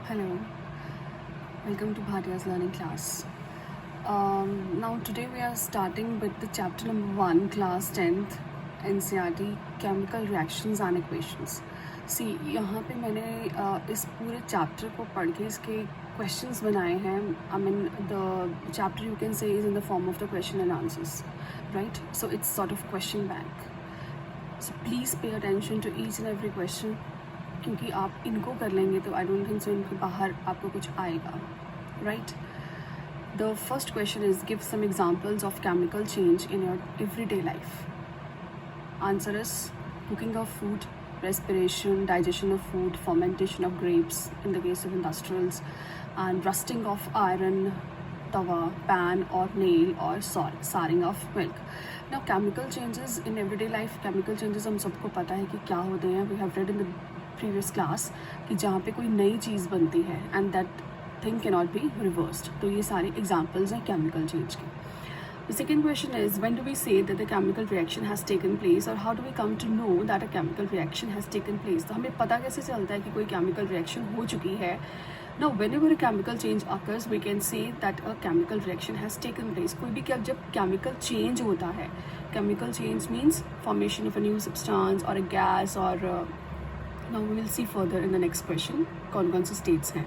Hello, welcome to Bhatia's learning class. Now today we are starting with the chapter number 1, class 10th, NCERT, chemical reactions and equations. See, यहाँ पे मैंने इस पूरे chapter को पढ़ के इसके questions बनाए हैं. I mean the chapter you can say is in the form of the question and answers, right? So it's sort of question bank. So please pay attention to each and every question. क्योंकि आप इनको कर लेंगे तो I don't think so इनके बाहर आपको कुछ आएगा, right. The first question is give some examples of chemical change in your everyday life. Answer is cooking of food, respiration, digestion of food, fermentation of grapes in the case of industrials, and rusting of iron, tawa, pan or nail, or souring of milk. Now chemical changes in everyday life, chemical changes हम सबको पता है कि क्या होते हैं. We have read in the previous class कि जहाँ पे कोई नई चीज़ बनती है and that thing cannot be reversed. तो ये सारे examples हैं chemical change के. The second question is, when do we say that the chemical reaction has taken place, or how do we come to know that a chemical reaction has taken place? तो हमें पता कैसे चलता है कि कोई chemical reaction हो चुकी है? Now, whenever a chemical change occurs, we can say that a chemical reaction has taken place. कोई भी जब chemical change होता है, chemical change means formation of a new substance or a gas or now we will see further in the next question कौन-कौन से states हैं.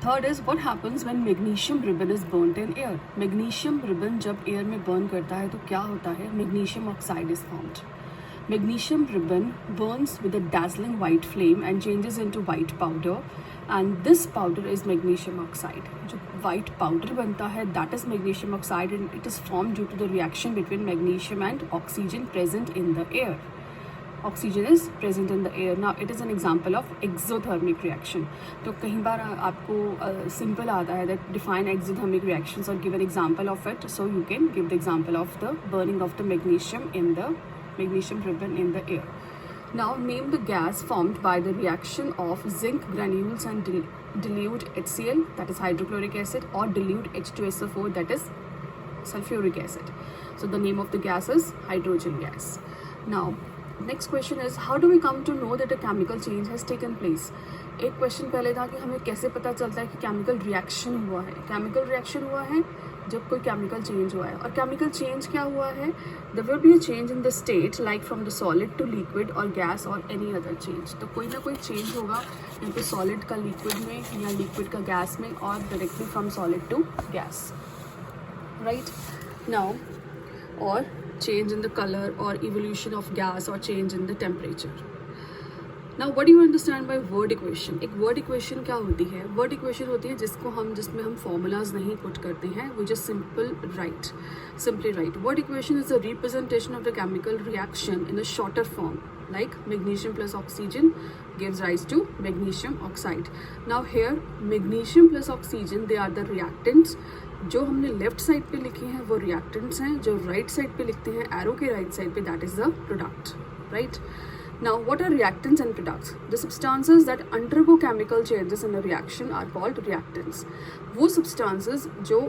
Third is what happens when magnesium ribbon is burned in air. Magnesium ribbon जब air में burn करता है तो क्या होता है? Magnesium oxide is formed. Magnesium ribbon burns with a dazzling white flame and changes into white powder, and this powder is magnesium oxide. जो white powder बनता है that is magnesium oxide, and it is formed due to the reaction between magnesium and oxygen present in the air. Oxygen is present in the air. Now it is an example of exothermic reaction. तो कहीं बार आपको simple आता है that define exothermic reactions or give an example of it. So you can give the example of the burning of the magnesium in the magnesium ribbon in the air. Now name the gas formed by the reaction of zinc granules and dilute HCl, that is hydrochloric acid, or dilute H2SO4, that is sulfuric acid. So the name of the gas is hydrogen gas. Now next question is how do we come to know that a chemical change has taken place. एक क्वेश्चन पहले था कि हमें कैसे पता चलता है कि केमिकल रिएक्शन हुआ है. केमिकल रिएक्शन हुआ है जब कोई केमिकल चेंज हुआ है. और केमिकल चेंज क्या हुआ है? There will be a change in the state like from the solid to liquid और गैस और एनी अदर चेंज. तो कोई ना कोई चेंज होगा या तो सॉलिड का लिक्विड में या लिक्विड का गैस में और directly from solid to gas, right. Now or change in the color or evolution of gas or change in the temperature. Now what do you understand by word equation? एक word equation क्या होती है? word equation होती है जिसमें हम formulas नहीं put करते हैं, we just simply write. Word equation is a representation of the chemical reaction in a shorter form, like magnesium plus oxygen gives rise to magnesium oxide. Now here magnesium plus oxygen, they are the reactants. जो हमने left side पे लिखे हैं वो reactants हैं, जो right side पे लिखते हैं एरो के राइट साइड पे that is the product, right. Now what are reactants and products? The substances that undergo chemical changes in a reaction are called reactants. वो सब्सटेंसेस जो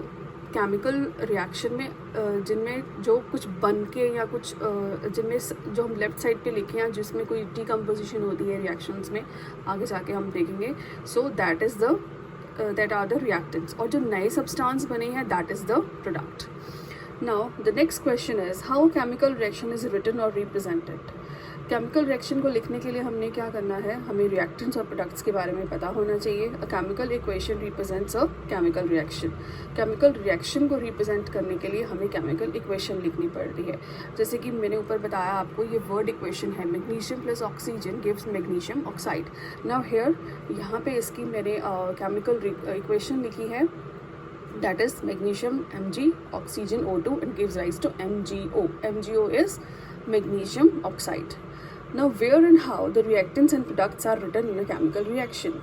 केमिकल रिएक्शन में जिनमें जो कुछ बन के या कुछ जिनमें जो हम लेफ्ट साइड पे लिखे हैं जिसमें कोई डिकम्पोजिशन होती है रिएक्शंस में, आगे जाके हम देखेंगे. सो that is the that are the reactants. और जो नए substance बने हैं that is the product. Now the next question is how a chemical reaction is written or represented. Chemical reaction को लिखने के लिए हमने क्या करना है? हमें रिएक्टेंट्स और प्रोडक्ट्स के बारे में पता होना चाहिए. अ chemical equation represents a chemical reaction. Chemical reaction को रिप्रेजेंट करने के लिए हमें केमिकल इक्वेशन लिखनी पड़ती है. जैसे कि मैंने ऊपर बताया आपको, ये वर्ड इक्वेशन है magnesium plus oxygen gives magnesium oxide. Now here यहाँ पे इसकी मैंने केमिकल इक्वेशन लिखी है, that is magnesium Mg, oxygen O2, and gives rise to MgO. MgO is magnesium oxide. Now where and how the reactants and products are written in a chemical reaction.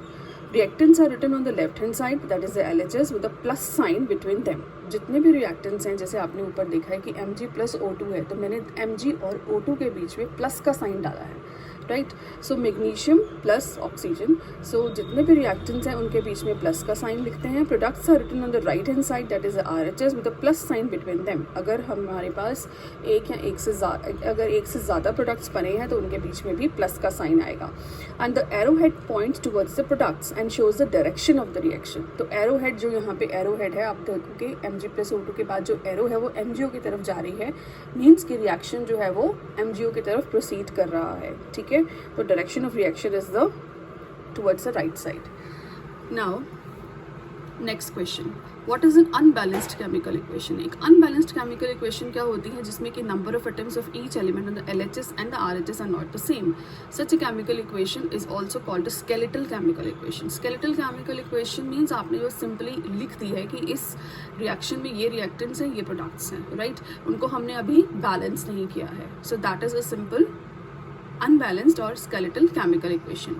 Reactants are written on the left hand side, that is the LHS, with a plus sign between them. जितने भी reactants हैं, जैसे आपने ऊपर देखा है कि Mg plus O2 है, तो मैंने Mg और O2 के बीच में प्लस का साइन डाला है. राइट. सो मैग्नीशियम प्लस ऑक्सीजन. सो जितने भी रिएक्टेंट्स हैं उनके बीच में प्लस का साइन लिखते हैं. Products are written on the right hand side, that is RHS with a plus sign between them. अगर हमारे पास एक से ज़्यादा प्रोडक्ट्स बने हैं तो उनके बीच में भी प्लस का साइन आएगा. And the arrow head points towards the products and shows the direction of the reaction. तो एरो हेड, जो यहाँ पे एरो हेड है, आप देखोगे Mg+O2 के बाद जो एरो है वो MgO की तरफ जा रही है, मीन्स कि रिएक्शन जो है वो MgO की तरफ प्रोसीड कर रहा है. ठीक है, तो direction of reaction is the towards the right side. Now next question, what is an unbalanced chemical equation. एक अनबैलेंस्ड केमिकल इक्वेशन क्या होती है, जिसमें कि number of atoms of each element on the LHS and the RHS are not the same. Such a chemical equation is also called a skeletal chemical equation. Skeletal chemical equation means आपने जो simply लिख दी है कि इस reaction में ये reactants हैं, ये प्रोडक्ट्स हैं, राइट. उनको हमने अभी बैलेंस नहीं किया है. So that is a simple unbalanced or skeletal chemical equation.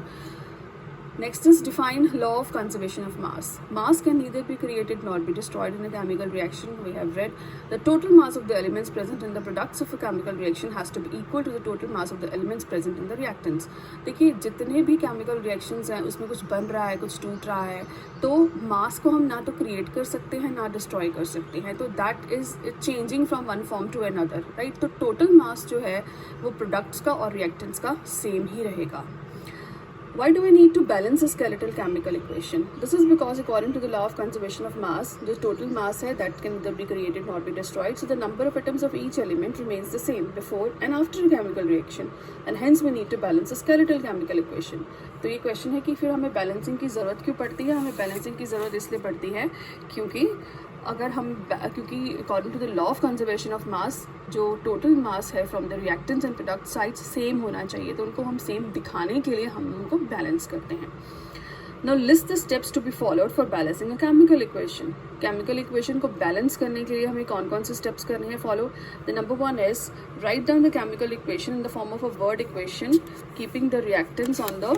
Next is define law of conservation of mass. Mass can neither be created nor be destroyed in a chemical reaction. We have read the total mass of the elements present in the products of a chemical reaction has to be equal to the total mass of the elements present in the reactants. देखिए, जितने भी chemical reactions हैं उसमें कुछ बन रहा है, कुछ टूट रहा है, तो mass को हम ना तो create कर सकते हैं ना destroy कर सकते हैं. तो that is changing from one form to another, right. तो total mass जो है वो products का और reactants का same ही रहेगा. Why do we need to balance a skeletal chemical equation? This is because according to the law of conservation of mass, the total mass है that can neither be created nor be destroyed. So the number of atoms of each element remains the same before and after a chemical reaction, and hence we need to balance a skeletal chemical equation. तो ये question है कि फिर हमें balancing की ज़रूरत क्यों पड़ती है. हमें बैलेंसिंग की ज़रूरत इसलिए पड़ती है क्योंकि according to the law of conservation of mass, जो टोटल मास है from the reactants and product sides same होना चाहिए. तो उनको हम सेम दिखाने के लिए हम उनको बैलेंस करते हैं. Now list the steps to be followed for balancing a chemical equation. Chemical equation को बैलेंस करने के लिए हमें कौन कौन से स्टेप्स करने हैं follow. The number 1 is write down the chemical equation in the form of a word equation keeping the reactants on the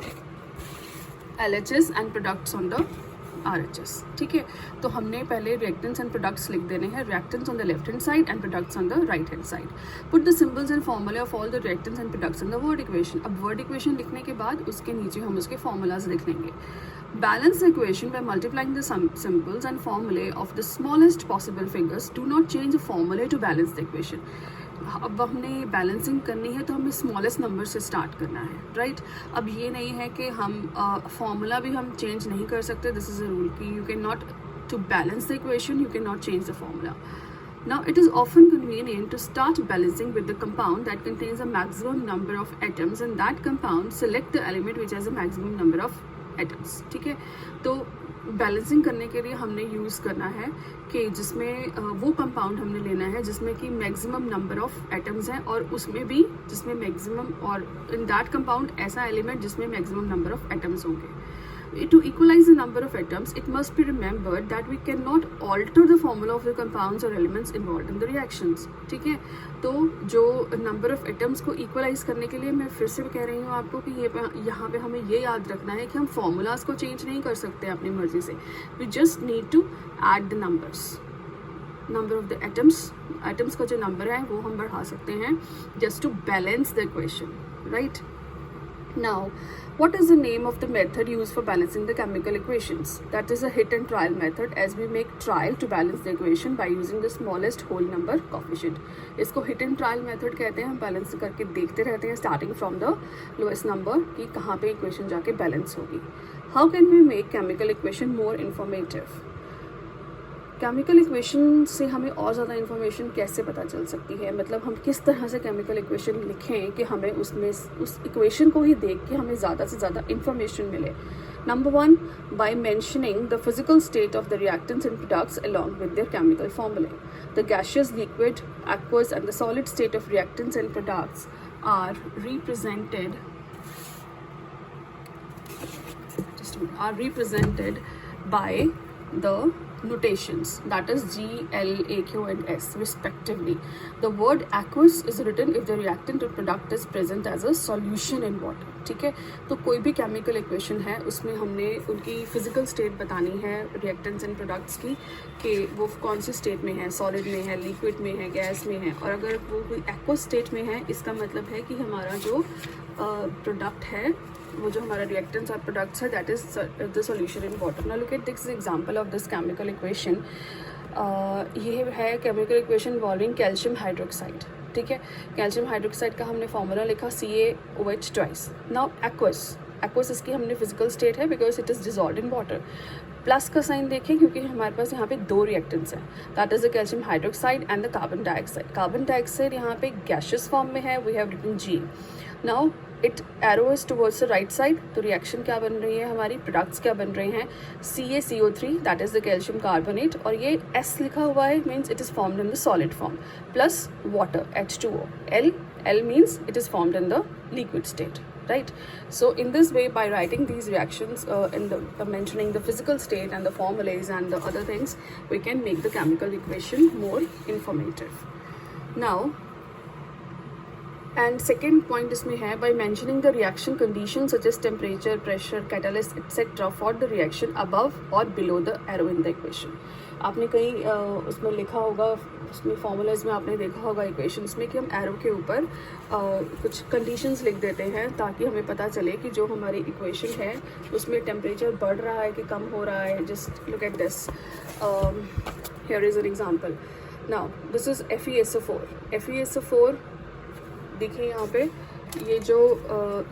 LHS and products on the RHS. ठीक है, तो हमने पहले रिएक्टेंट्स एंड प्रोडक्ट्स लिख देने हैं. Reactants on the left hand side and products on the right hand side. Put the symbols and formula of all the reactants and products in the word equation. अब word equation लिखने के बाद उसके नीचे हम उसके फॉर्मूलाज लिख लेंगे. Balance the equation by multiplying the symbols and formulae of the smallest possible figures. Do not change the formula to balance the equation. अब हमने बैलेंसिंग करनी है तो हमें स्मॉलेस्ट नंबर से स्टार्ट करना है, राइट. अब ये नहीं है कि हम फॉर्मूला भी हम चेंज नहीं कर सकते. दिस इज़ अ रूल कि you can not, to balance the equation you can not change the formula. Now it is often convenient to start balancing with the compound that contains a maximum number of atoms, and that compound select the element which has a maximum number of atoms. ठीक है, तो balancing करने के लिए हमने use करना है कि जिसमें वो कंपाउंड हमने लेना है जिसमें कि मैक्सिमम नंबर ऑफ एटम्स हैं, और उसमें भी जिसमें मैक्सिमम, और इन दैट कंपाउंड ऐसा एलिमेंट जिसमें मैक्सिमम नंबर ऑफ एटम्स होंगे. To equalize the number of atoms, it must be remembered that we cannot alter the formula of the compounds or elements involved in the reactions. ठीक है, तो जो number of atoms को equalise करने के लिए मैं फिर से कह रही हूँ आपको कि यहाँ पे हमें ये याद रखना है कि हम फॉर्मूलाज को चेंज नहीं कर सकते अपनी मर्जी से. We just need to add the number of the atoms का जो नंबर है वो हम बढ़ा सकते हैं just to balance the equation, right. Now, what is the name of the method used for balancing the chemical equations? That is a hit and trial method, as we make trial to balance the equation by using the smallest whole number coefficient. इसको hit and trial method कहते हैं. हम balance करके देखते रहते हैं starting from the lowest number कि कहाँ पे equation जाके balance होगी. How can we make chemical equation more informative? Chemical equation से हमें और ज़्यादा इन्फॉर्मेशन कैसे पता चल सकती है, मतलब हम किस तरह से केमिकल इक्वेशन लिखें कि हमें उसमें उस इक्वेशन को ही देख के हमें ज़्यादा से ज़्यादा इन्फॉर्मेशन मिले. Number 1, by mentioning the physical state of the reactants and products along with their chemical formulae. The gaseous, liquid, aqueous and the solid state of reactants and products are represented by the notations, that is G, L, A, Q and S respectively. The word aqueous is written if the reactant or product is present as a solution in water. ठीक है, तो कोई भी chemical equation है उसमें हमने उनकी physical state बतानी है रिएक्टेंट्स एंड प्रोडक्ट्स की, कि वो कौन सी स्टेट में है, सॉलिड में है, लिक्विड में है, गैस में है। और अगर वो कोई एक्वस स्टेट में है, इसका मतलब है कि हमारा जो प्रोडक्ट है, वो जो हमारा रिएक्टेंट्स और प्रोडक्ट्स है, that is the solution in water. Now look at this example of this chemical equation. ये है chemical equation involving calcium hydroxide. ठीक है, कैल्शियम हाइड्रोक्साइड का हमने फॉर्मूला लिखा CaOH ट्वाइस। नाउ एक्वस इसकी हमने फिजिकल स्टेट है because it is dissolved in water. Plus का साइन देखें क्योंकि हमारे पास यहाँ पे दो रिएक्टेंट्स हैं, that is the calcium hydroxide and the carbon dioxide. Carbon dioxide यहाँ पे गैशियस फॉर्म में है, we have written G। Now it arrow is towards the right side, तो रिएक्शन क्या बन रही है हमारी, प्रोडक्ट्स क्या बन रहे हैं, CaCO3 that is the calcium carbonate, और ये S लिखा हुआ है means it is formed in the solid form, plus water H2O, L means it is formed in the liquid state, right? So in this way, by writing these reactions mentioning the physical state and the formulas and the other things, we can make the chemical equation more informative. Now, and second point इसमें है by mentioning the reaction conditions such as temperature, pressure, catalyst etc. for the reaction above or below the arrow in the equation. आपने कहीं उसमें लिखा होगा, उसमें formulas में आपने देखा होगा इक्वेशंस में कि हम एरो के ऊपर कुछ कंडीशंस लिख देते हैं ताकि हमें पता चले कि जो हमारी इक्वेशन है उसमें टेम्परेचर बढ़ रहा है कि कम हो रहा है। Just look at this, here is an example. Now this is FeSO4 देखिए यहाँ पे ये जो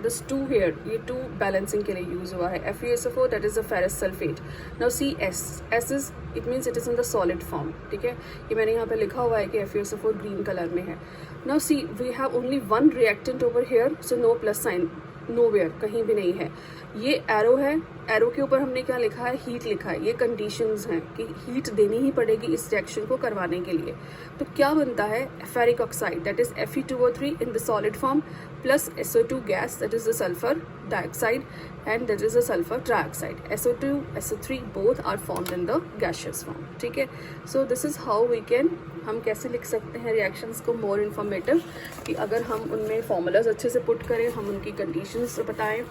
दिस 2 हेयर, ये 2 बैलेंसिंग के लिए यूज़ हुआ है। FeSO4 that is the ferrous sulphate. Now S is it means it is in the solid form. ठीक है, ये मैंने यहाँ पे लिखा हुआ है कि FeSO4 ग्रीन कलर में है। Now see we have only one reactant over here, so no plus sign, nowhere, कहीं भी नहीं है। ये एरो है, एरो के ऊपर हमने क्या लिखा है, हीट लिखा है। ये कंडीशंस हैं कि हीट देनी ही पड़ेगी इस रिएक्शन को करवाने के लिए। तो क्या बनता है, ferric oxide that is Fe2O3 in the solid form plus SO2 gas that is the sulphur dioxide and that is the sulphur trioxide. SO2 SO3 both are formed in the gaseous form. ठीक है, so this is how we can, हम कैसे लिख सकते हैं reactions को more informative, कि अगर हम उनमें फॉर्मूलाज अच्छे से पुट करें, हम उनकी कंडीशंस बताएं,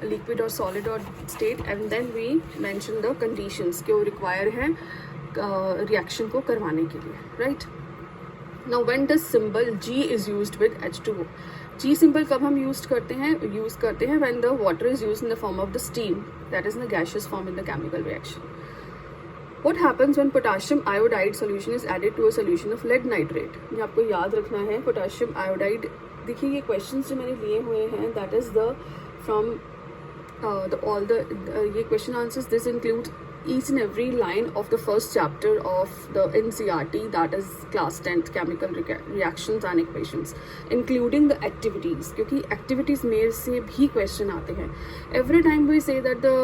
लिक्विड और सॉलिड और state, and then we mention the conditions के वो रिक्वायर हैं रिएक्शन को करवाने के लिए, right. Now when the symbol G is used with H2O, G symbol कब हम यूज करते हैं when the water is used in the form of the steam that is in the gaseous form in the chemical reaction. What happens when potassium iodide solution is added to a solution of lead nitrate? ये आपको याद रखना है, potassium iodide. देखिए ये questions जो मैंने लिए हुए हैं दैट इज द फ्रॉम ये question answers, this include each and every line of the first chapter of the NCERT, that is class 10th chemical reactions and equations, including the activities, क्योंकि activities में से भी question आते हैं। Every time we say that the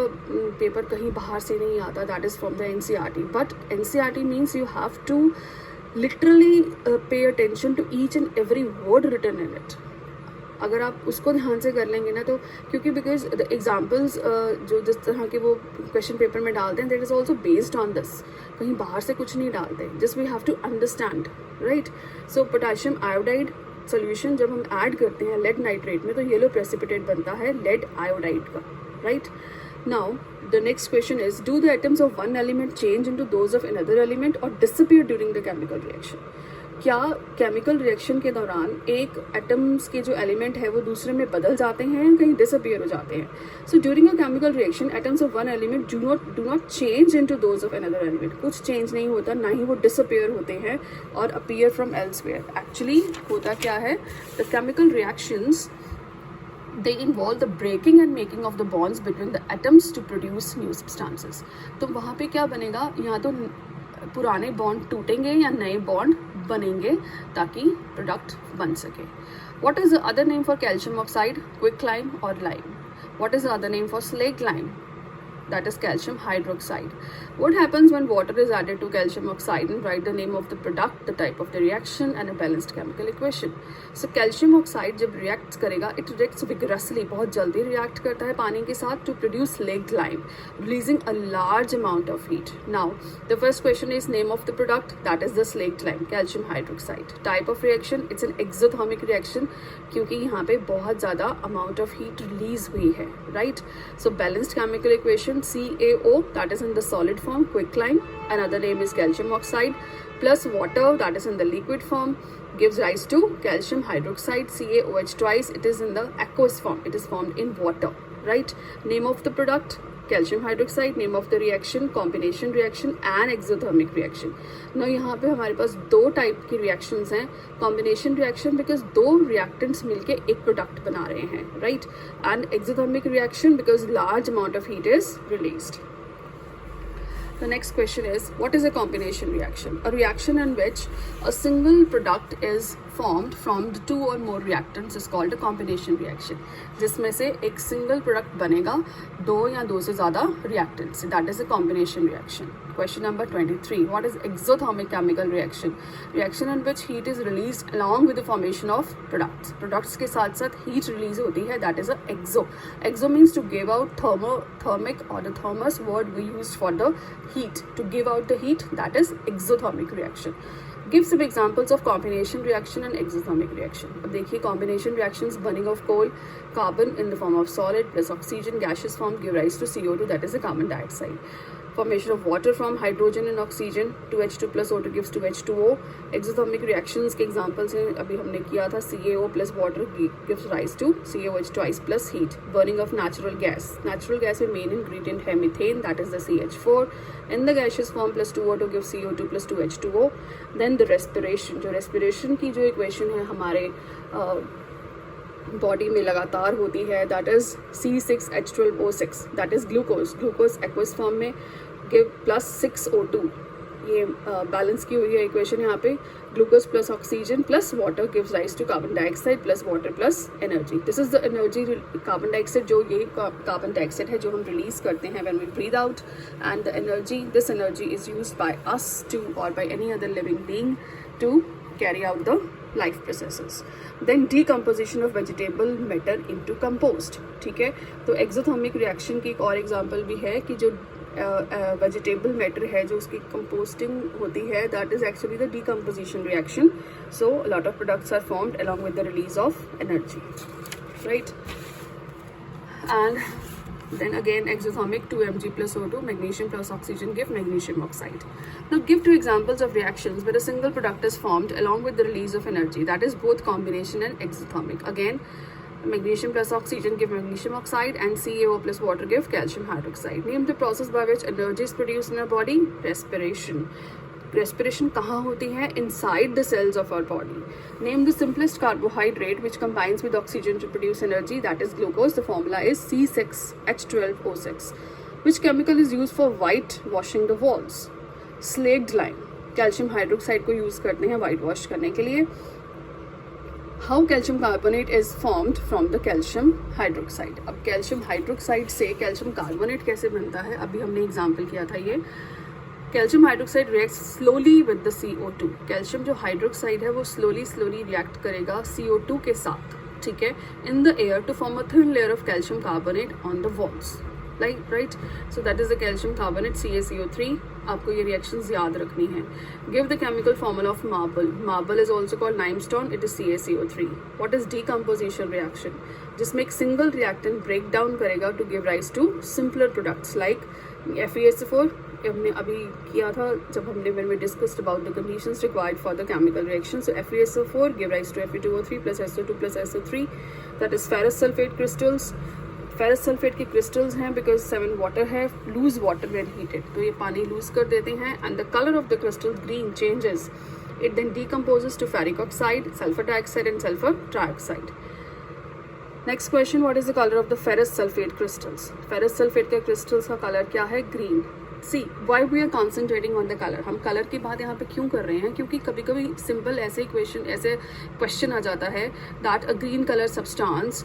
paper कहीं बाहर से नहीं आता, that is from the NCERT, but NCERT means you have to literally pay attention to each and every word written in it। अगर आप उसको ध्यान से कर लेंगे ना, तो क्योंकि बिकॉज द एग्जाम्पल्स जो जिस तरह के वो क्वेश्चन पेपर में डालते हैं that is also based on this, कहीं बाहर से कुछ नहीं डालते, just we have to understand, right. So potassium iodide solution जब हम ऐड करते हैं लेड नाइट्रेट में, तो येलो प्रेसिपिटेट बनता है लेड आयोडाइड का, right. Now the next question is, do the atoms of one element change into those of another element or disappear during the chemical reaction? क्या chemical reaction के दौरान एक atoms के जो element है वो दूसरे में बदल जाते हैं, कहीं डिसअपीयर हो जाते हैं? So during a chemical reaction atoms of one element do not change into those of another element. कुछ चेंज नहीं होता, ना ही वो डिसअपीयर होते हैं और अपीयर फ्रॉम एल्सवेयर। एक्चुअली होता क्या है, the chemical reactions they involve the breaking and making of the bonds between the atoms to produce new substances। तो वहाँ पे क्या बनेगा, यहाँ तो पुराने बॉन्ड टूटेंगे या नए बॉन्ड बनेंगे ताकि प्रोडक्ट बन सके। What is the other name for calcium oxide? Quicklime or lime? What is the other name for slaked lime? that is calcium hydroxide. What happens when water is added to calcium oxide? And write the name of the product, the type of the reaction and a balanced chemical equation. So calcium oxide जब reacts करेगा, it reacts vigorously, बहुत जल्दी react करता है पानी के साथ to produce slaked lime, releasing a large amount of heat. Now the first question is name of the product, that is the slaked lime, calcium hydroxide. Type of reaction, it's an exothermic reaction क्योंकि यहाँ पे बहुत ज़्यादा amount of heat release हुई है, right? So balanced chemical equation, CaO, that is in the solid form, quicklime, another name is calcium oxide, plus water, that is in the liquid form, gives rise to calcium hydroxide, CaOH twice, it is in the aqueous form, it is formed in water, right? Name of the product, calcium hydroxide. Name of the reaction, combination reaction and exothermic reaction. Now यहाँ पे हमारे पास दो type की reactions हैं, combination reaction because दो reactants मिलके एक product बना रहे हैं, right? And exothermic reaction because large amount of heat is released. The next question is, what is a combination reaction? A reaction in which a single product is formed from the two or more reactants is called a combination reaction. जिसमें से एक single product बनेगा दो या दो से ज़्यादा reactants. That is a combination reaction. Question number 23. What is exothermic chemical reaction? Reaction in which heat is released along with the formation of products. Products के साथ साथ heat release होती है. That is a exo. Exo means to give out thermic or the thermos word we used for the heat. To give out the heat, that is exothermic reaction. Give some examples of combination reaction and exothermic reaction. अब देखिए combination reactions, burning of coal, carbon in the form of solid plus oxygen gaseous form give rise to CO2, that is the carbon dioxide. Formation of water from hydrogen and oxygen, 2H2 plus O2 gives 2H2O. Exothermic reactions के examples हैं अभी हमने किया था, CaO plus water gives rise to CaOH twice plus heat. Burning of natural gas. Natural gas में main ingredient है methane, that is the CH4. In the gaseous form plus 2O2 gives CO2 plus 2H2O. Then the respiration. जो respiration की जो equation है हमारे body में लगातार होती है, that is C6H12O6, that is glucose aqueous form में गिव प्लस 6O2. ये बैलेंस की हुई है इक्वेशन यहाँ पे. Glucose plus oxygen plus water gives rise to carbon dioxide plus water plus energy. This is the energy carbon dioxide, जो ये carbon dioxide है जो हम रिलीज करते हैं when we breathe out, and the energy, this energy is used by us to or by any other living being to carry out the life processes. Then decomposition of vegetable matter into compost. ठीक है, तो exothermic reaction की एक और example भी है कि जो vegetable matter है जो उसकी composting होती है, that is actually the decomposition reaction. So a lot of products are formed along with the release of energy, right? And then again exothermic, 2Mg plus O2, magnesium plus oxygen give magnesium oxide. Now give two examples of reactions where a single product is formed along with the release of energy, that is both combination and exothermic. Again, magnesium plus oxygen give magnesium oxide and CaO plus water give calcium hydroxide. Name the process by which energy is produced in our body. Respiration. Respiration कहाँ होती है? Inside the cells of our body. Name the simplest carbohydrate which combines with oxygen to produce energy, that is glucose. The formula is C6H12O6. Which chemical is used for white washing the walls? Slaked lime. Calcium hydroxide को use करते हैं white wash करने के लिए. How calcium carbonate is formed from the calcium hydroxide. अब calcium hydroxide से calcium carbonate कैसे बनता है? अभी हमने example किया था ये. Calcium hydroxide reacts slowly with the CO2. Calcium जो हाइड्रोक्साइड है वो स्लोली रिएक्ट करेगा CO2 के साथ, ठीक है, in the air to form a thin layer of calcium carbonate on the walls, right. So that is the calcium carbonate CaCO3. आपको ये रिएक्शंस याद रखनी है. Give the chemical formula of marble. Marble is also called limestone, it is CaCO3. What is decomposition reaction? जिसमें एक single reactant break down करेगा to give rise to simpler products like FeSO4. हमने अभी किया था जब हमने when we discussed about the conditions required for the chemical reaction. So FeSO4 give rise to Fe2O3 plus SO2 plus SO3, that is ferrous sulfate crystals. Ferrous sulphate के crystals हैं because 7 water है, lose water when heated, तो ये पानी lose कर देते हैं and the colour of the crystal green changes. It then decomposes to ferric oxide, sulphur dioxide and sulphur trioxide. Next question, what is the colour of the ferrous sulphate crystals? Ferrous sulphate के crystals का colour क्या है? Green. See why we are concentrating on the colour. हम colour की बात यहाँ पे क्यों कर रहे हैं? क्योंकि कभी कभी सिंपल ऐसे क्वेश्चन आ जाता है that a green colour substance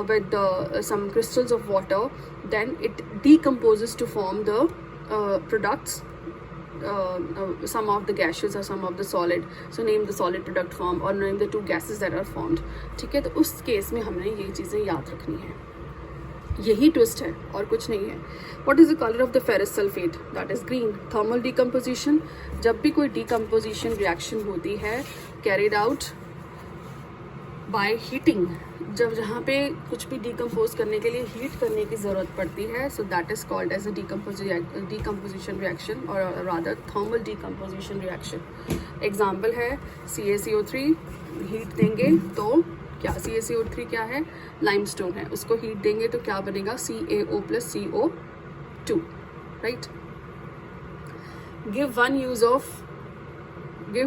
with some crystals of water, then it decomposes to form the products, some of the gaseous or some of the solid. So name the solid product form or name the two gases that are formed. ठीक है, तो उस case में हमने ये चीज़ें याद रखनी है. यही ट्विस्ट है और कुछ नहीं है. What is the color of the ferrous sulfate? That is green. Thermal decomposition, जब भी कोई decomposition reaction होती है carried out by heating, जब जहाँ पे कुछ भी डिकम्पोज करने के लिए हीट करने की ज़रूरत पड़ती है, so that is called as a decomposition reaction और rather thermal decomposition reaction. Example है CaCO3. हीट देंगे तो क्या, CaCO3 क्या है, लाइमस्टोन है, उसको हीट देंगे तो क्या बनेगा, CaO plus CO2, right. Give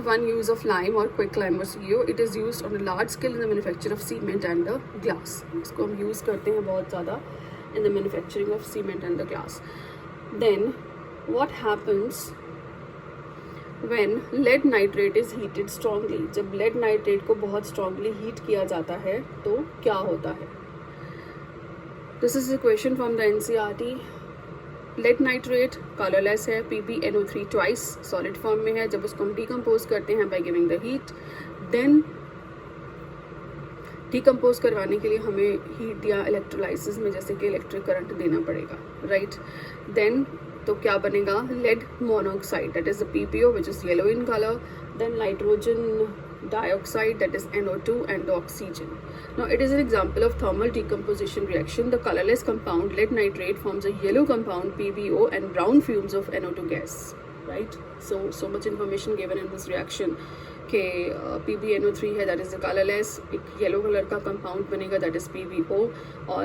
one use of lime or quicklime or CO. It is used on a large scale in the manufacture of cement and the glass. इसको हम use करते हैं बहुत ज़्यादा in the manufacturing of cement and the glass. Then what happens when lead nitrate is heated strongly? जब lead nitrate को बहुत strongly heat किया जाता है तो क्या होता है? This is a question from the NCERT. Lead nitrate colourless है, PbNO3 ट्वाइस सॉलिड फॉर्म में है. जब उसको हम डिकम्पोज करते हैं by giving the heat, then decompose करवाने के लिए हमें हीट या इलेक्ट्रोलाइसिस में जैसे कि इलेक्ट्रिक करंट देना पड़ेगा, राइट. देन तो क्या बनेगा, lead monoxide, that is the PPO which is yellow in colour. Then nitrogen dioxide, that is NO2, and the oxygen. Now it is an example of thermal decomposition reaction. The colorless compound lead nitrate forms a yellow compound PbO and brown fumes of NO2 gas, right. So much information given in this reaction कि PbNO3 है, that is the colorless, एक yellow colour का compound बनेगा, that is PbO, और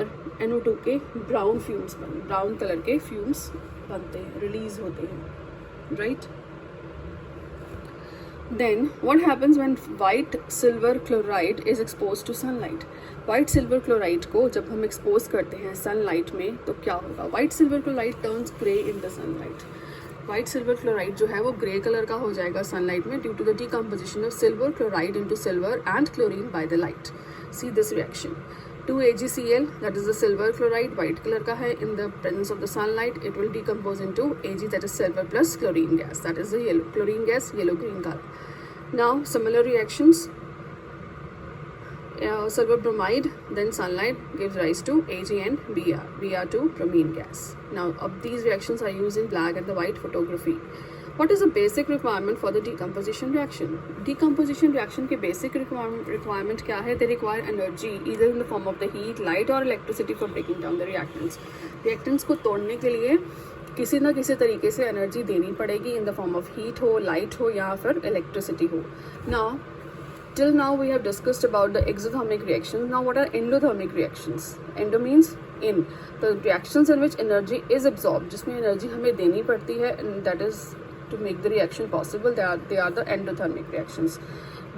NO2 के brown colour के fumes बनते हैं, रिलीज होते हैं, right. Then what happens when white silver chloride is exposed to sunlight? White silver chloride को जब हम expose करते हैं sunlight में तो क्या होगा, white silver chloride turns grey in the sunlight. White silver chloride जो है वो grey कलर का हो जाएगा sunlight में due to the decomposition of silver chloride into silver and chlorine by the light. See this reaction. 2AgCl, that is the silver chloride, white colour का है, in the presence of the sunlight it will decompose into Ag, that is silver plus chlorine gas, that is the yellow chlorine gas, yellow green color. Now similar reactions, silver bromide, then sunlight gives rise to Ag and Br2 bromine gas. Now these reactions are used in black and the white photography. What is the basic requirement for the decomposition reaction? Decomposition reaction के basic requirement क्या है? They require energy either in the form of the heat, light or electricity for breaking down the reactants. Reactants को तोड़ने के लिए किसी ना किसी तरीके से एनर्जी देनी पड़ेगी, in the form of heat हो, light हो या फिर electricity हो. Now till now we have discussed about the exothermic reactions. Now what are endothermic reactions? Endo means in. The reactions in which energy is absorbed, जिसमें energy हमें देनी पड़ती है, and that is to make the reaction possible. They are the endothermic reactions.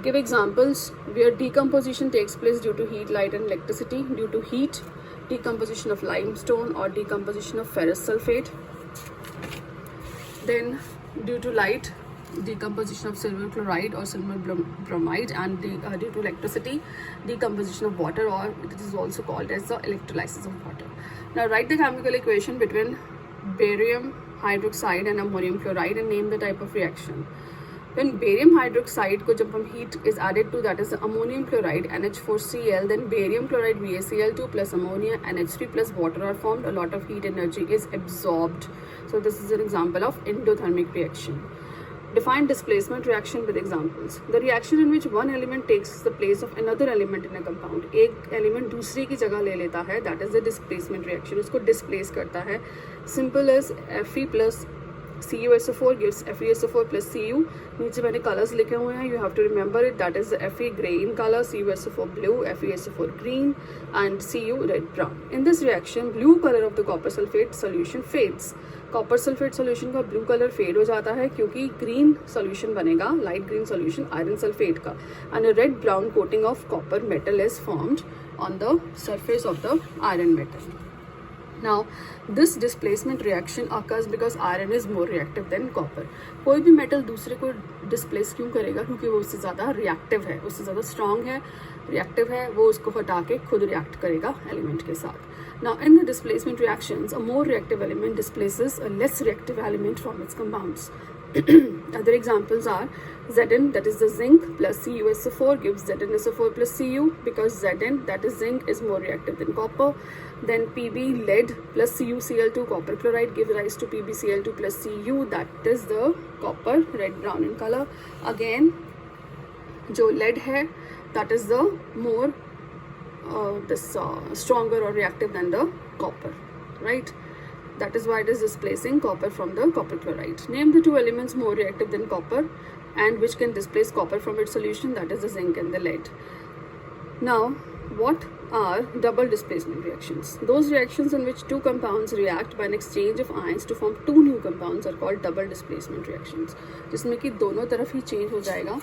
Give examples where decomposition takes place due to heat, light and electricity. Due to heat, decomposition of limestone or decomposition of ferrous sulfate. Then due to light, decomposition of silver chloride or silver bromide, and due to electricity, decomposition of water, or it is also called as the electrolysis of water. Now write the chemical equation between barium hydroxide and ammonium chloride and name the type of reaction. When barium hydroxide को जब हम heat is added to, that is the ammonium chloride NH4Cl, then barium chloride BaCl2 plus ammonia NH3 plus water are formed. A lot of heat energy is absorbed. So this is an example of endothermic reaction. Define displacement reaction with examples. The reaction in which one element takes the place of another element in a compound. एक element दूसरे की जगह ले लेता है, that is the displacement reaction. उसको displace करता है. Simple as Fe plus CuSO4 gives FeSO4 plus Cu. नीचे मैंने colors लिखे हुए हैं, you have to remember it. That is the Fe grey in color, CuSO4 blue, FeSO4 green, and Cu red brown. In this reaction, blue color of the copper sulfate solution fades. Copper sulphate solution का blue colour fade हो जाता है क्योंकि green solution बनेगा, light green solution iron sulphate का, and a red brown coating of copper metal is formed on the surface of the iron metal. Now this displacement reaction occurs because iron is more reactive than copper. कोई भी metal दूसरे को displace क्यों करेगा? क्योंकि वो उससे ज़्यादा रिएक्टिव है, उससे ज़्यादा स्ट्रॉन्ग है, रिएक्टिव है वो उसको हटा के खुद रिएक्ट करेगा एलिमेंट के साथ. Now in the displacement reactions a more reactive element displaces a less reactive element from its compounds. Other examples are Zn, that is the zinc, plus CuSO4 gives ZnSO4 plus Cu, because Zn, that is zinc, is more reactive than copper. Then Pb, lead, plus CuCl2 copper chloride gives rise to PbCl2 plus Cu, that is the copper, red brown in color. Again, जो lead है, that is the more stronger or reactive than the copper, right? That is why it is displacing copper from the copper chloride. Name the two elements more reactive than copper and which can displace copper from its solution, that is the zinc and the lead. Now, what are double displacement reactions? Those reactions in which two compounds react by an exchange of ions to form two new compounds are called double displacement reactions. जिसमें कि दोनों तरफ ही change हो जाएगा.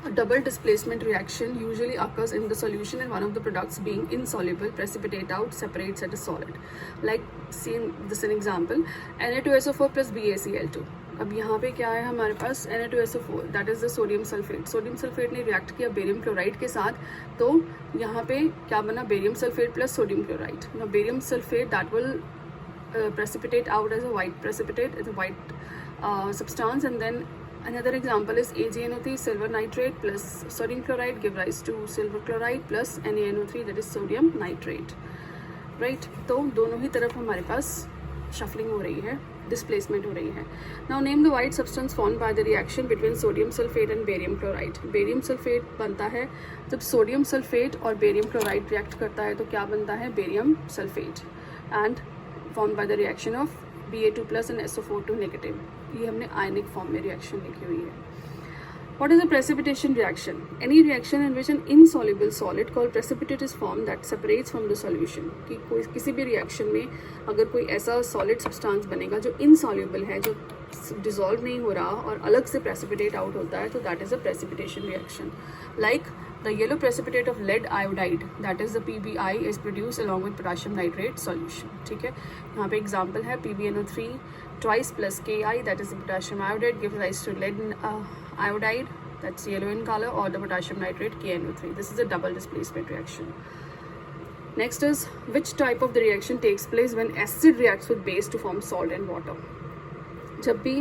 A double displacement reaction usually occurs in the solution and one of the products being insoluble precipitate out separates at a solid. Like see this an example, Na2SO4 plus BaCl2. अब यहाँ पे क्या है हमारे पास Na2SO4, that is the sodium sulfate. Sodium sulphate ने react किया barium chloride के साथ, तो यहाँ पे क्या बना, barium sulphate plus sodium chloride. Now barium sulphate that will precipitate out as a white precipitate, as a white substance, and then another example is AgNO3 silver nitrate plus sodium chloride give rise to silver chloride plus NaNO3, that is sodium nitrate, right? तो दोनों ही तरफ हमारे पास shuffling हो रही है, displacement हो रही है. Now name the white substance formed by the reaction between sodium sulfate and barium chloride. Barium sulfate बनता है जब sodium sulfate और barium chloride react करता है, तो क्या बनता है, barium sulfate, and formed by the reaction of Ba2 plus and SO4 negative. ये हमने आयनिक फॉर्म में रिएक्शन लिखी हुई है. What is a precipitation reaction? Any reaction in which an insoluble solid called precipitate is formed that separates from the solution. कि कोई किसी भी रिएक्शन में अगर कोई ऐसा सॉलिड सब्सटेंस बनेगा जो insoluble है, जो डिसॉल्व नहीं हो रहा और अलग से प्रेसिपिटेट आउट होता है, तो that is a precipitation reaction. Like the yellow precipitate of lead iodide, that is the PbI is produce along with potassium nitrate solution. ठीक है, यहाँ पे एग्जांपल है PbNO3 twice plus Ki, that is the potassium iodide, gives rise to lead iodide, that's yellow in color, or the potassium nitrate KNO3. This is a double displacement reaction. Next is, which type of the reaction takes place when acid reacts with base to form salt and water? जब भी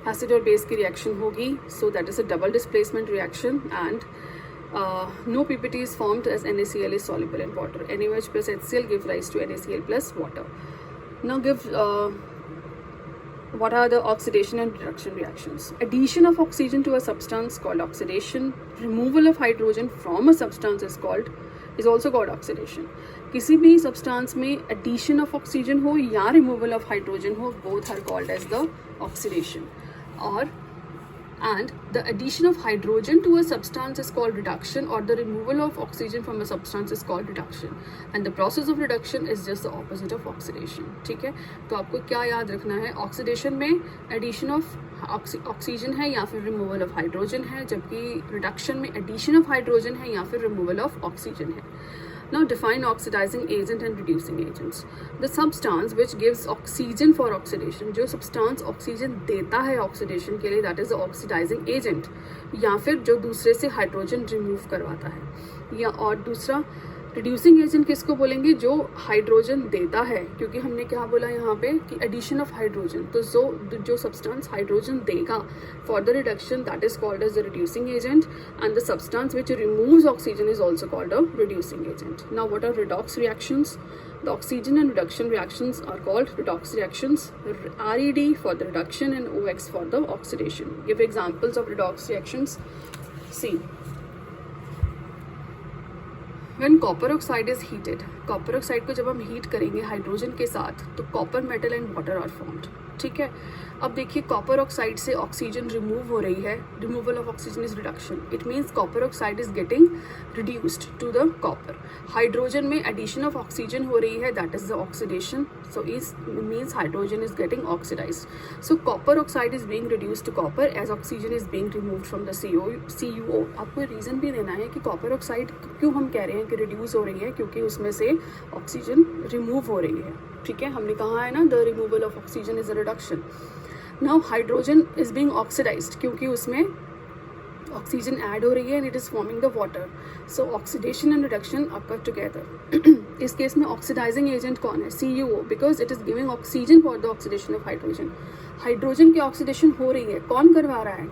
acid और base की reaction होगी, so that is a double displacement reaction, and no PPT is formed as NaCl is soluble in water. NaOH plus HCl gives rise to NaCl plus water. Now give what are the oxidation and reduction reactions? Addition of oxygen to a substance called oxidation. Removal of hydrogen from a substance is also called oxidation. किसी भी substance में addition of oxygen हो या removal of hydrogen हो, both are called as the oxidation. And the addition of hydrogen to a substance is called reduction, or the removal of oxygen from a substance is called reduction. And the process of reduction is just the opposite of oxidation. ठीक है, तो आपको क्या याद रखना है, oxidation में addition of oxygen है या फिर रिमूवल ऑफ हाइड्रोजन है, जबकि रिडक्शन में एडिशन ऑफ हाइड्रोजन है या फिर रिमूवल ऑफ ऑक्सीजन है. Now define oxidizing agent and reducing agents. The substance which gives oxygen for oxidation, जो substance oxygen देता है oxidation के लिए, that is the oxidizing agent, या फिर जो दूसरे से hydrogen remove करवाता है. या और दूसरा reducing agent किसको बोलेंगे, जो हाइड्रोजन देता है, क्योंकि हमने क्या बोला यहाँ पे कि addition of hydrogen, तो जो substance हाइड्रोजन देगा for the reduction, that is called as the reducing agent, and the substance which removes oxygen is also called a reducing agent. Now what are redox reactions? The oxygen and reduction reactions are called redox reactions. RED for the reduction and OX for the oxidation. Give examples of redox reactions. See, when copper oxide is heated, copper oxide को जब हम heat करेंगे hydrogen के साथ, तो copper metal and water are formed. ठीक है, अब देखिए कॉपर ऑक्साइड से ऑक्सीजन रिमूव हो रही है, removal of oxygen is reduction. It means copper oxide is getting reduced to the copper. Hydrogen में एडिशन ऑफ ऑक्सीजन हो रही है, that is the oxidation. So is means hydrogen is getting oxidised. So copper oxide is being reduced to copper as oxygen is being removed from the CuO. आपको reason भी देना है कि copper oxide क्यों हम कह रहे हैं कि रिड्यूस हो रही है, क्योंकि उसमें से ऑक्सीजन रिमूव हो रही है. ठीक है, हमने कहा है ना, the removal of oxygen is a reduction. Now hydrogen is being oxidised, क्योंकि उसमें ऑक्सीजन ऐड हो रही है and it is forming the water, so oxidation and reduction occur together. इस केस में ऑक्सीडाइजिंग एजेंट कौन है? CuO, because it is giving oxygen for the oxidation of hydrogen. Hydrogen की ऑक्सीडेशन हो रही है, कौन करवा रहा है?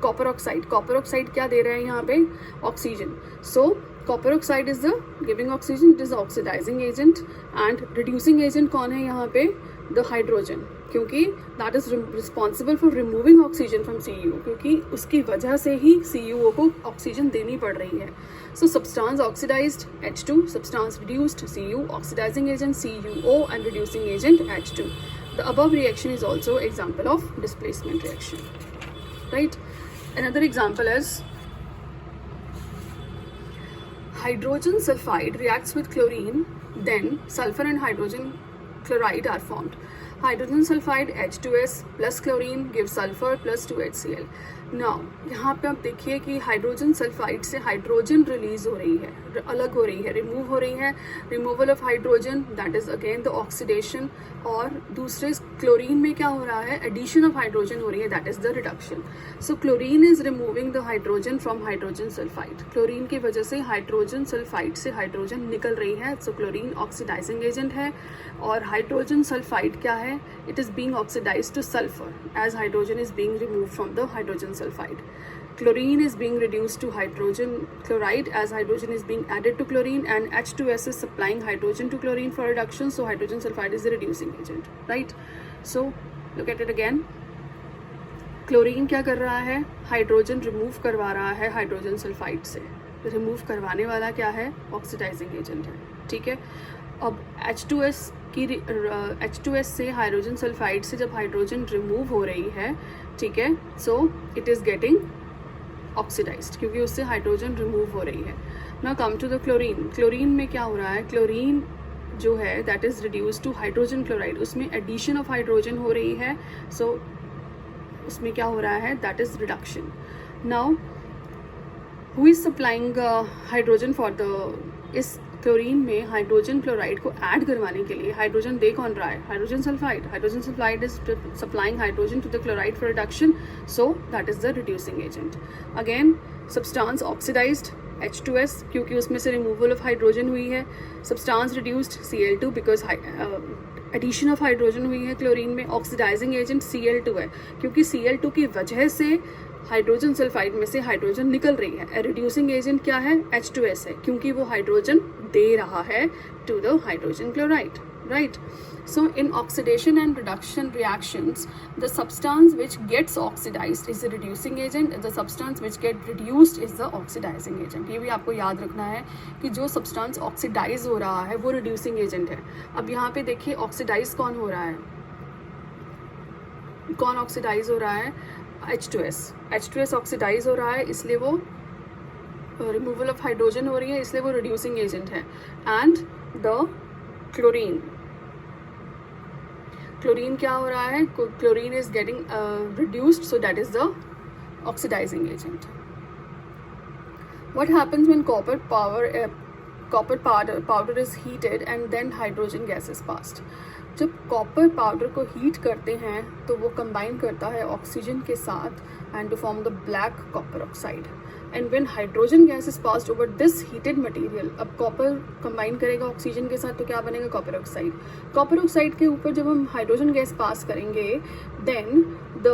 Copper oxide. कॉपर ऑक्साइड क्या दे रहा है यहाँ पे? Oxygen. So copper oxide is the giving oxygen, it is oxidising agent. And reducing agent कौन है यहाँ पे? द हाइड्रोजन, क्योंकि that is responsible for removing oxygen from CuO, क्योंकि उसकी वजह से ही CuO को ऑक्सीजन देनी पड़ रही है। So substance oxidised H2, substance reduced Cu, oxidising agent CuO and reducing agent H2. The above reaction is also example of displacement reaction, right? Another example is hydrogen sulfide reacts with chlorine, then sulfur and hydrogen chloride are formed. Hydrogen sulfide H2S plus chlorine gives sulfur plus 2HCl. Now यहाँ पे आप देखिए कि hydrogen sulphide से hydrogen release हो रही है, अलग हो रही है, रिमूव हो रही है। Removal of hydrogen, that is again the oxidation. और दूसरे क्लोरीन में क्या हो रहा है? एडिशन ऑफ हाइड्रोजन हो रही है, that is the reduction. So chlorine is removing the hydrogen from hydrogen sulphide. Chlorine की वजह से हाइड्रोजन सल्फाइड से हाइड्रोजन निकल रही है, सो क्लोरीन ऑक्सीडाइजिंग एजेंट है। और हाइड्रोजन सल्फाइड क्या है? It is being oxidised to sulphur as hydrogen is being removed from the hydrogen sulfide. Chlorine is being reduced to hydrogen chloride as hydrogen is being added to chlorine, and H2S is supplying hydrogen to chlorine for reduction, so hydrogen sulfide is the reducing agent, right? So look at it again. Chlorine क्या कर रहा है? Hydrogen remove करवा रहा है hydrogen sulphide से। Remove करवाने वाला क्या है? ऑक्सीडाइजिंग एजेंट है, ठीक है। अब H2S से हाइड्रोजन सल्फाइड से जब हाइड्रोजन रिमूव हो रही है, ठीक है, so it is getting oxidised क्योंकि उससे हाइड्रोजन रिमूव हो रही है। Now come to the chlorine. Chlorine में क्या हो रहा है? क्लोरीन जो है that is reduce to hydrogen chloride, उसमें एडिशन ऑफ हाइड्रोजन हो रही है, सो उसमें क्या हो रहा है? That is reduction. Now who is supplying hydrogen for the, इस क्लोरीन में हाइड्रोजन क्लोराइड को ऐड करवाने के लिए हाइड्रोजन दे कौन रहा है? Hydrogen sulphide. Hydrogen sulphide is supplying hydrogen to the chloride for reduction, so that is the reducing agent. Again substance oxidised H2S क्योंकि उसमें से रिमूवल ऑफ हाइड्रोजन हुई है। Substance reduced Cl2 because addition of hydrogen हुई है chlorine में। Oxidising agent Cl2 है क्योंकि Cl2 की वजह से हाइड्रोजन सल्फाइड में से हाइड्रोजन निकल रही है। रिड्यूसिंग एजेंट क्या है? H2S है क्योंकि वो हाइड्रोजन दे रहा है to the hydrogen chloride, right? So in oxidation and reduction reactions, the substance which gets oxidized is the reducing agent, and the substance which get reduced is the oxidizing agent. ये भी आपको याद रखना है कि जो substance oxidize हो रहा है वो reducing agent है। अब यहाँ पे देखिए oxidize कौन हो रहा है? कौन oxidize हो रहा है? H2S. H2S oxidize हो रहा है, इसलिए वो रिमूवल ऑफ हाइड्रोजन हो रही है, इसलिए वो रिड्यूसिंग एजेंट है। एंड द क्लोरीन, क्लोरीन क्या हो रहा है? Chlorine is getting reduced, so that is the oxidising agent. What happens when copper powder is heated and then hydrogen gas is passed? जब कॉपर पाउडर को heat करते हैं तो वो कंबाइन करता है ऑक्सीजन के साथ and to form the black copper oxide. And when hydrogen gas is passed over this heated material, अब कॉपर कंबाइन करेगा ऑक्सीजन के साथ तो क्या बनेगा? Copper oxide. कॉपर ऑक्साइड के ऊपर जब हम हाइड्रोजन गैस पास करेंगे then the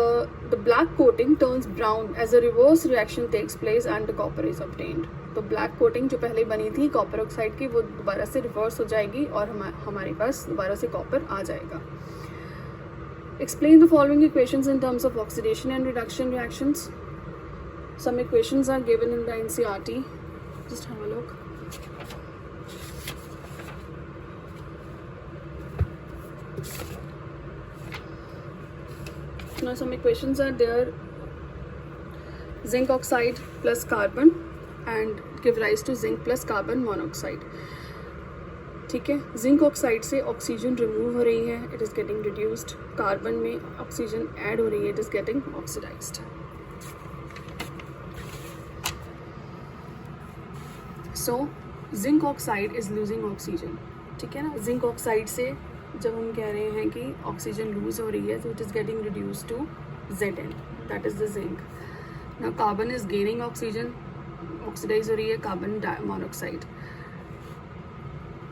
black coating turns brown as a reverse reaction takes place and the copper is obtained. तो ब्लैक कोटिंग जो पहले बनी थी कॉपर ऑक्साइड की वो दोबारा से रिवर्स हो जाएगी और हमारे पास दोबारा से कॉपर आ जाएगा। Explain the following equations in terms of oxidation and reduction reactions. Some equations are given in the NCERT. Just have a look. Now some equations are there. Zinc oxide plus carbon and give rise to zinc plus carbon monoxide. ठीक है, zinc oxide से oxygen remove हो रही है, it is getting reduced. Carbon में oxygen add हो रही है, it is getting oxidised. So zinc oxide is losing oxygen, ठीक है ना। जिंक ऑक्साइड से जब हम कह रहे हैं कि ऑक्सीजन लूज हो रही है तो it is getting reduce to Zn, that is the zinc. ना carbon is gaining oxygen, oxidise हो रही है carbon monoxide.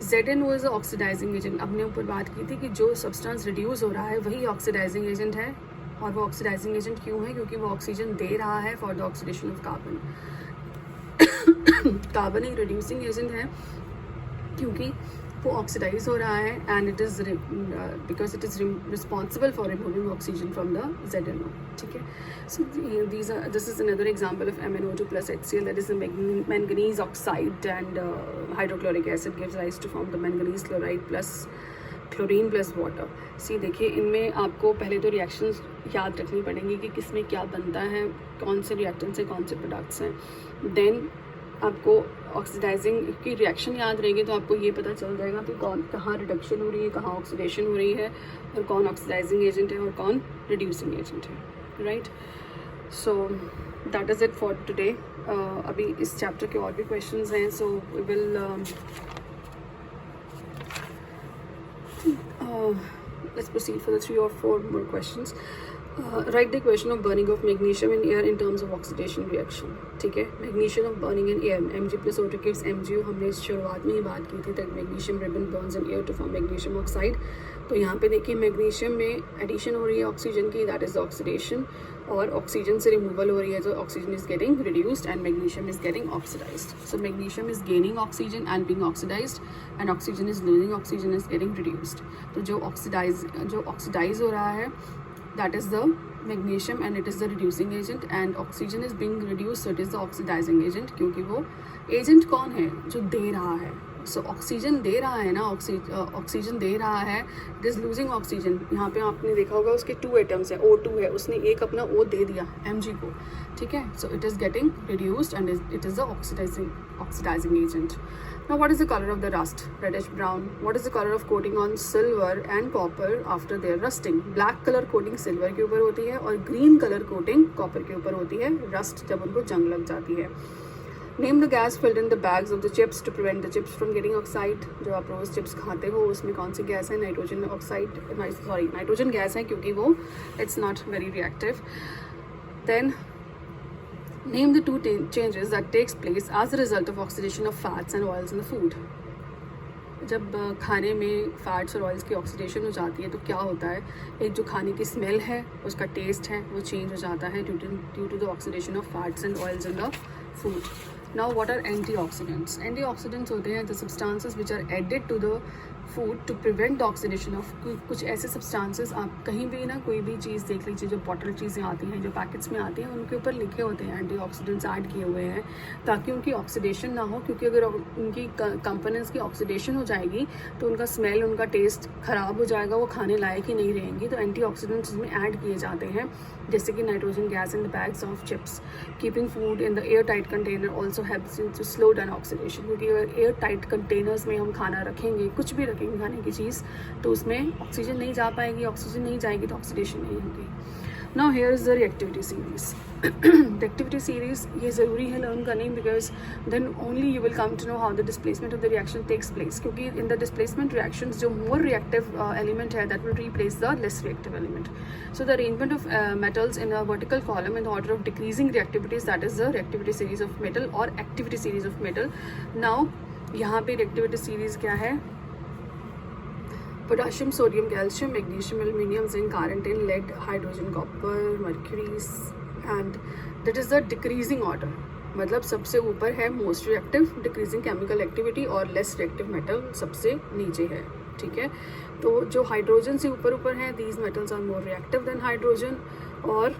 ZNO is oxidising agent. अपने ऊपर बात की थी कि जो सब्सटेंस रिड्यूस हो रहा है वही ऑक्सीडाइजिंग एजेंट है, और वो ऑक्सीडाइजिंग एजेंट क्यों है? क्योंकि वो ऑक्सीजन दे रहा है for the oxidation of carbon. Carbon एक रिड्यूसिंग एजेंट है क्योंकि वो ऑक्सीडाइज हो रहा है, and it is because it is responsible for removing oxygen from the ZNO। ठीक है, so this is another example of MnO2 plus HCl, that is the manganese oxide, and hydrochloric acid gives rise to form the manganese chloride plus chlorine plus water. See देखिए, इनमें आपको पहले तो reactions याद रखनी पड़ेंगी कि किस में क्या बनता है, कौन से रिएक्टेंट्स हैं, कौन से प्रोडक्ट्स हैं। देन आपको ऑक्सीडाइजिंग की रिएक्शन याद रहेगी तो आपको ये पता चल जाएगा कि कौन कहाँ रिडक्शन हो रही है, कहाँ ऑक्सीडेशन हो रही है, और कौन ऑक्सीडाइजिंग एजेंट है और कौन रिड्यूसिंग एजेंट है। Right, so that is it for today. अभी इस चैप्टर के और भी क्वेश्चंस हैं, so we will let's proceed for the 3 or 4 more questions. Write the equation of burning of magnesium in air in terms of oxidation reaction. ठीक है, magnesium of burning in air, Mg plus O2 gives MgO। हमने शुरुआत में ही बात की थी that magnesium ribbon burns in air to form magnesium oxide। तो यहाँ पे देखिए मैग्नीशियम में एडिशन हो रही है ऑक्सीजन की, दैट इज ऑक्सीडेशन, और ऑक्सीजन से रिमूवल हो रही है तो oxygen is getting reduced and magnesium is getting oxidised. So magnesium is gaining oxygen and being oxidised, and oxygen is losing oxygen is getting reduced. तो जो oxidise हो रहा है that is the magnesium and it is the reducing agent, and oxygen is being reduced so it is the oxidizing agent, क्योंकि वो agent कौन है? जो दे रहा है। सो ऑक्सीजन दे रहा है ना, ऑक्सीजन दे रहा है, इट इज़ लूजिंग ऑक्सीजन। यहाँ पे आपने देखा होगा उसके 2 एटम्स हैं, O2 है, उसने एक अपना O दे दिया Mg को। ठीक है, so it is getting reduced and it is the oxidising agent. Now what is the color of the rust? Reddish brown. What is the color of coating on silver and copper after their rusting? Black color coating silver के ऊपर होती है और green color coating copper के ऊपर होती है rust जब उनको जंग लग जाती है। Name the gas filled in the bags of the chips to prevent the chips from getting oxide. जो आप रोज चिप्स खाते हो उसमें कौन सी गैस है? नाइट्रोजन ऑक्साइड, नाइट्रोजन गैस है क्योंकि वो it's not very reactive. Then name the 2 changes that takes place as a result of oxidation of fats and oils in the food. जब खाने में फैट्स और ऑयल्स की ऑक्सीडेशन हो जाती है तो क्या होता है? एक जो खाने की स्मेल है, उसका टेस्ट है, वो चेंज हो जाता है due to the oxidation of fats and oils in the food. Now what are antioxidants? Antioxidants होते हैं the substances which are added to the food to prevent the oxidation of. कुछ ऐसे substances आप कहीं भी ना कोई भी चीज़ देख लीजिए, जो बॉटल चीज़ें आती हैं, जो पैकेट्स में आती हैं, उनके ऊपर लिखे होते हैं एंटीऑक्सीडेंट्स ऐड किए हुए हैं ताकि उनकी ऑक्सीडेशन ना हो, क्योंकि अगर उनकी कंपोनेंट्स की ऑक्सीडेशन हो जाएगी तो उनका स्मेल, उनका टेस्ट ख़राब हो जाएगा, वो खाने लायक ही नहीं रहेंगी। तो एंटीऑक्सीडेंट्स इसमें ऐड किए जाते हैं, जैसे कि nitrogen gas in the bags of chips. Keeping food in the airtight container also helps to slow down oxidation, क्योंकि अगर एयर टाइट कंटेनर्स में हम खाना रखेंगे, कुछ भी रखेंगे खाने की चीज़, तो उसमें ऑक्सीजन नहीं जा पाएगी, ऑक्सीजन नहीं जाएगी तो ऑक्सीडेशन नहीं होगी। Now here is the reactivity series. Reactivity series ये ज़रूरी है लर्न करनी, because then only you will come to know how the displacement of the reaction takes place, क्योंकि इन द डिस्प्लेसमेंट रिएक्शंस जो मोर रिएक्टिव एलिमेंट है that will replace the less reactive element. So the arrangement of metals in a vertical column in the order of decreasing reactivities, that is the reactivity series of metal और activity series of metal. Now यहाँ पे reactivity series क्या है? Potassium, sodium, calcium, magnesium, aluminium, zinc, iron, tin, lead, hydrogen, copper, mercury, and that is the decreasing order. मतलब सबसे ऊपर है most reactive, decreasing chemical activity, और लेस रिएक्टिव मेटल सबसे नीचे है। ठीक है, तो जो हाइड्रोजन से ऊपर हैं, these metals are more reactive than hydrogen, और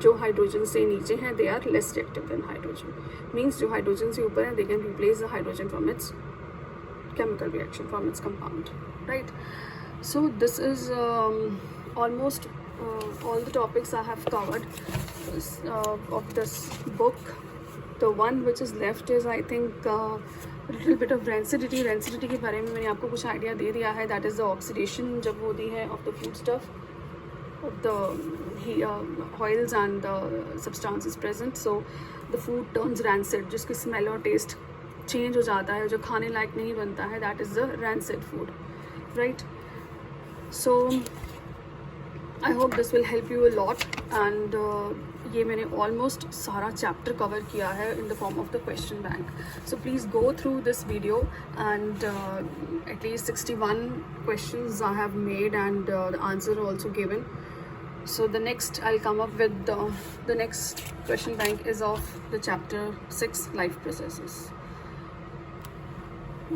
जो हाइड्रोजन से नीचे हैं they are less reactive than hydrogen. Means जो हाइड्रोजन से ऊपर है they can replace the hydrogen from its chemical reaction, from its compound, right? So this is almost all the topics I have covered of this book. The one which is left is I think a little bit of rancidity के बारे में मैंने आपको कुछ idea दे दिया है। that is the oxidation जब होती है of the food stuff, of the oils and the substances present, so the food turns rancid, जिसकी smell और taste चेंज हो जाता है, जो खाने लायक नहीं बनता है, that is the rancid food, right? So I hope this will help you a lot, and ये मैंने ऑलमोस्ट सारा चैप्टर कवर किया है in the form of the question bank. So please go through this video and at least 61 questions I have made and the answer also given. So the next I'll come up with the next question bank is of the chapter 6, life processes.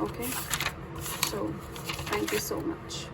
Okay, so thank you so much.